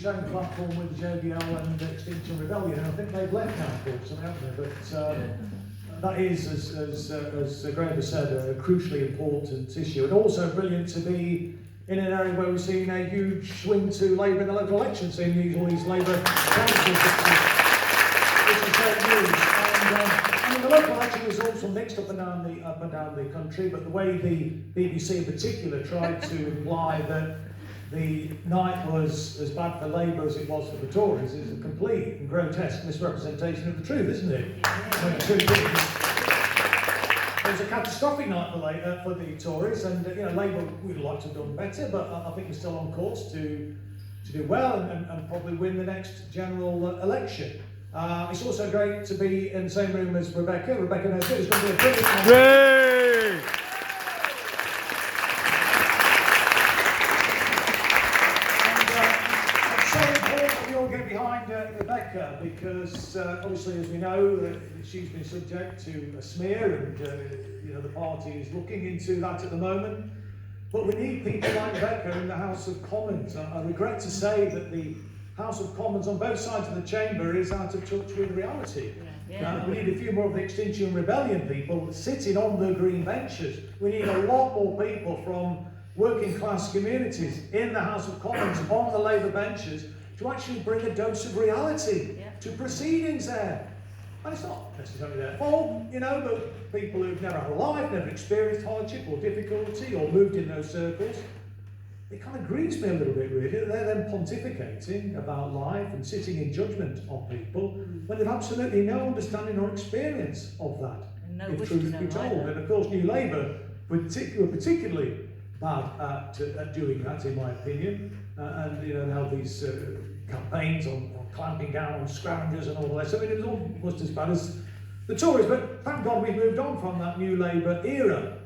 sharing a platform with the JBL and Extinction Rebellion, and I think they've left now, unfortunately, haven't they? But that is, as Graham has said, a crucially important issue, and also brilliant to be in an area where we've seen a huge swing to Labour in the local elections, seeing all these Labour councils, which is great news. And I mean, the local election results were mixed up and down the country, but the way the BBC in particular tried to imply that the night was as bad for Labour as it was for the Tories is a complete and grotesque misrepresentation of the truth, isn't it? When the truth is, it was a catastrophic night for the Tories, and Labour would like to have done better, but I think we're still on course to do well and probably win the next general election. It's also great to be in the same room as Rebecca. Rebecca knows it's going to be a brilliant one. Yay! Behind Rebecca, because obviously, as we know, she's been subject to a smear, and the party is looking into that at the moment. But we need people like Rebecca in the House of Commons. I regret to say that the House of Commons on both sides of the chamber is out of touch with reality. We need a few more of the Extinction Rebellion people sitting on the green benches. We need a lot more people from working class communities in the House of Commons on the Labour benches to actually bring a dose of reality to proceedings there. And it's not necessarily their fault, but people who've never had a life, never experienced hardship or difficulty or moved in those circles, it kind of grieves me a little bit, really. They're then pontificating about life and sitting in judgment on people when they've absolutely no understanding or experience of that, if truth be told. And of course, New Labour were particularly bad at doing that, in my opinion. And now these campaigns on clamping down on scavengers and all that. So it was almost as bad as the Tories. But thank God we've moved on from that New Labour era.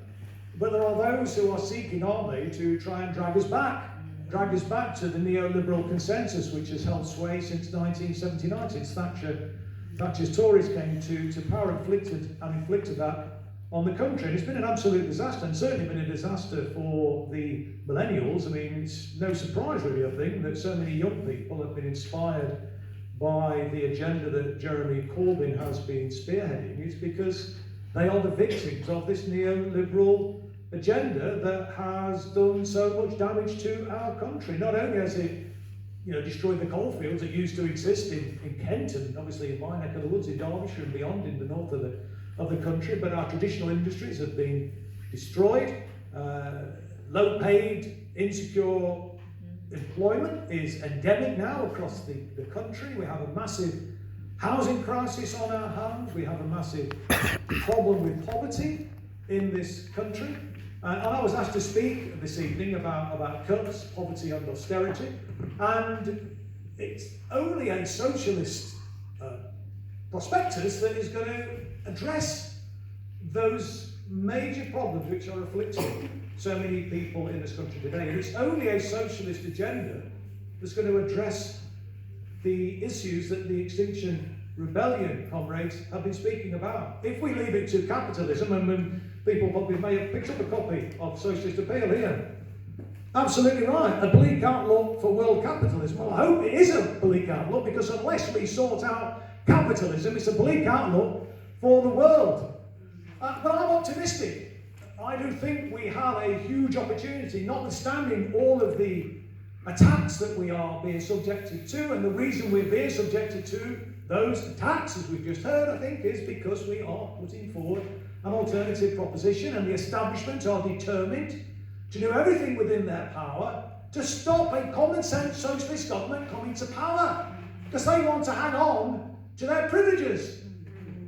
But there are those who are seeking, aren't they, to try and drag us back to the neoliberal consensus which has held sway since 1979, since Thatcher's Tories came to power, inflicted that on the country. And it's been an absolute disaster, and certainly been a disaster for the millennials. I mean, it's no surprise really, I think, that so many young people have been inspired by the agenda that Jeremy Corbyn has been spearheading. It's because they are the victims of this neoliberal agenda that has done so much damage to our country. Not only has it destroyed the coalfields that used to exist in Kent, and obviously in my neck of the woods in Derbyshire and beyond in the north of the country, but our traditional industries have been destroyed. Low-paid, insecure employment is endemic now across the country. We have a massive housing crisis on our hands. We have a massive problem with poverty in this country. And I was asked to speak this evening about cuts, poverty and austerity. And it's only a socialist prospectus that is going to address those major problems which are afflicting so many people in this country today. And it's only a socialist agenda that's going to address the issues that the Extinction Rebellion comrades have been speaking about. If we leave it to capitalism, and when people probably may have picked up a copy of Socialist Appeal here, absolutely right, a bleak outlook for world capitalism. Well, I hope it is a bleak outlook, because unless we sort out capitalism, it's a bleak outlook for the world. But I'm optimistic. I do think we have a huge opportunity, notwithstanding all of the attacks that we are being subjected to, and the reason we're being subjected to those attacks, as we've just heard, I think, is because we are putting forward an alternative proposition, and the establishment are determined to do everything within their power to stop a common sense socialist government coming to power, because they want to hang on to their privileges.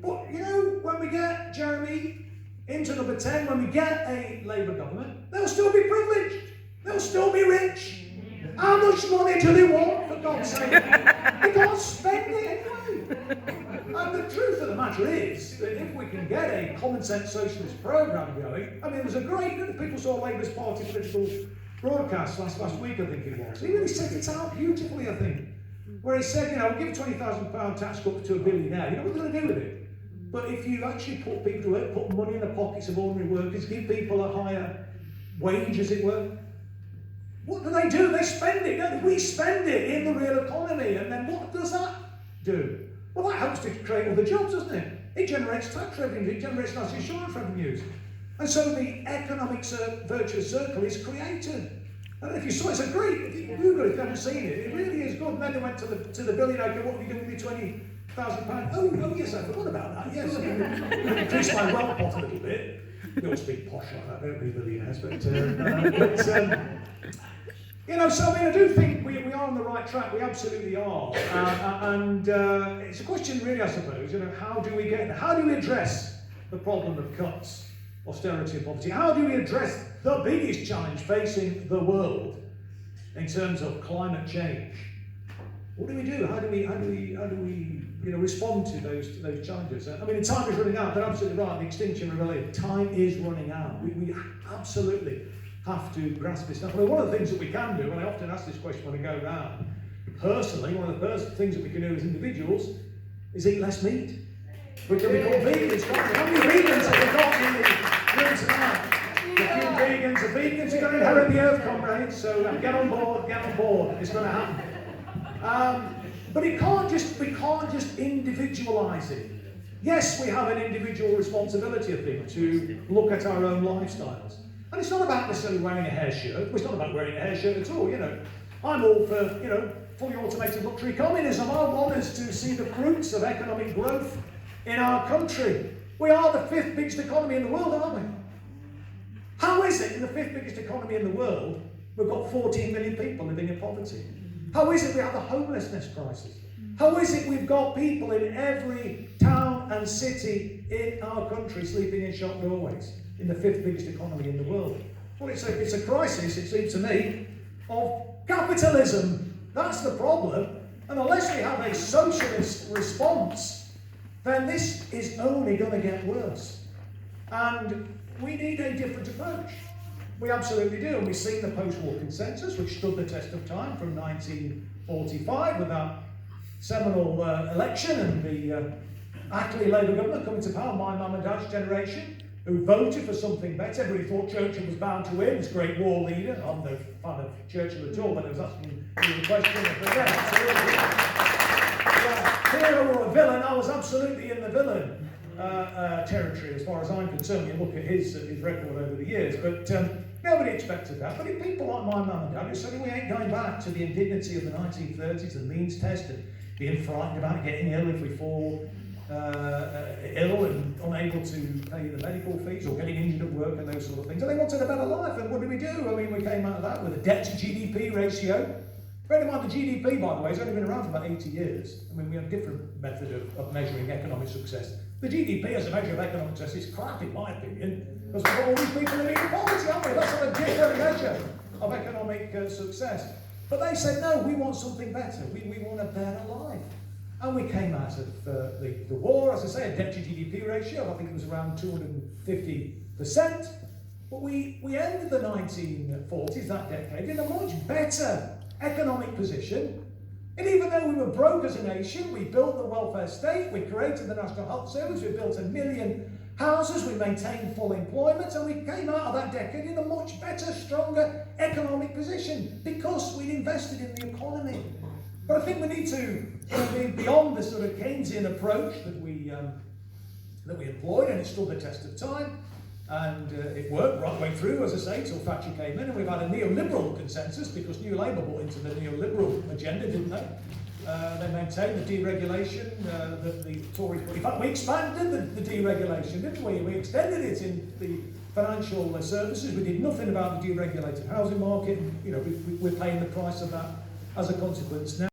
But when we get Jeremy into number 10, when we get a Labour government, they'll still be privileged, they'll still be rich. How much money do they want, for God's sake? They can't spend it anyway. And the truth of the matter is that if we can get a common sense socialist programme going, I mean, there was a great, people saw Labour's party political broadcast last week, I think it was. He really set it out beautifully, I think, where he said, we'll give a £20,000 tax cut to a billionaire. You know what they're going to do with it? But if you actually put people to work, put money in the pockets of ordinary workers, give people a higher wage, as it were, What do? They spend it, don't they? We spend it in the real economy, and then what does that do? Well, that helps to create other jobs, doesn't it? It generates tax revenue, it generates national insurance revenues. And so the economic virtuous circle is created. I don't know if you saw it, it's a great, if you Google it, if you haven't seen it, it really is good. And then they went to the billionaire, what are you doing with your £20,000? Oh yes, I forgot about that, yes. Increase my wealth pot a little bit. We all speak posh like that, don't we, billionaires? You know, so I mean, I do think we are on the right track. We absolutely are, and it's a question, really, I suppose. You know, how do we get there? How do we address the problem of cuts, austerity, and poverty? How do we address the biggest challenge facing the world in terms of climate change? What do we do? How do we respond to those challenges? I mean, time is running out. They're absolutely right. The extinction rebellion. Time is running out. We absolutely have to grasp this stuff. Well, one of the things that we can do, and I often ask this question when I go around, personally, one of the first things that we can do as individuals is eat less meat. We can be called vegans. How many vegans have we got in the room tonight? The vegans are going to inherit the earth, comrades, so get on board, it's going to happen. But we can't just individualise it. Yes, we have an individual responsibility, I think, to look at our own lifestyles. And it's not about necessarily wearing a hair shirt. Well, it's not about wearing a hair shirt at all, you know. I'm all for, you know, fully automated luxury communism. I want us to see the fruits of economic growth in our country. We are the 5th biggest economy in the world, aren't we? How is it in the 5th biggest economy in the world, we've got 14 million people living in poverty? How is it we have a homelessness crisis? How is it we've got people in every town and city in our country sleeping in shop doorways in the 5th biggest economy in the world? Well, it's a crisis, it seems to me, of capitalism. That's the problem. And unless we have a socialist response, then this is only going to get worse. And we need a different approach. We absolutely do. And we've seen the post-war consensus, which stood the test of time from 1945 with that seminal election and the Ackley Labour government coming to power, my mum and dad's generation, who voted for something better. Everybody thought Churchill was bound to win, this great war leader. I'm no fan of Churchill at all, but I was asking you the question hero or a villain. I was absolutely in the villain territory as far as I'm concerned. You look at his record over the years, but nobody expected that. But people like my mum and dad who said we ain't going back to the indignity of the 1930s, the means test, and being frightened about getting ill if we fall ill and unable to pay the medical fees or getting injured at work and those sort of things. And they wanted a better life, and what did we do? I mean, we came out of that with a debt to GDP ratio. Bear in mind, the GDP, by the way, has only been around for about 80 years. I mean, we have a different method of measuring economic success. The GDP as a measure of economic success is crap, in my opinion, because we've got all these people living in poverty, haven't we? That's not a different measure of economic success. But they said, no, we want something better. We want a better life. And we came out of the war, as I say, a debt to GDP ratio, I think it was around 250%. But we ended the 1940s, that decade, in a much better economic position. And even though we were broke as a nation, we built the welfare state, we created the National Health Service, we built 1 million houses, we maintained full employment, and we came out of that decade in a much better, stronger economic position because we'd invested in the economy. But I think we need to be beyond the sort of Keynesian approach that we employed, and it stood the test of time. And it worked right the way through, as I say, till Thatcher came in, and we've had a neoliberal consensus because New Labour bought into the neoliberal agenda, didn't they? They maintained the deregulation that the Tories put. In fact, we expanded the deregulation, didn't we? We extended it in the financial services. We did nothing about the deregulated housing market. And, you know, we're paying the price of that as a consequence now.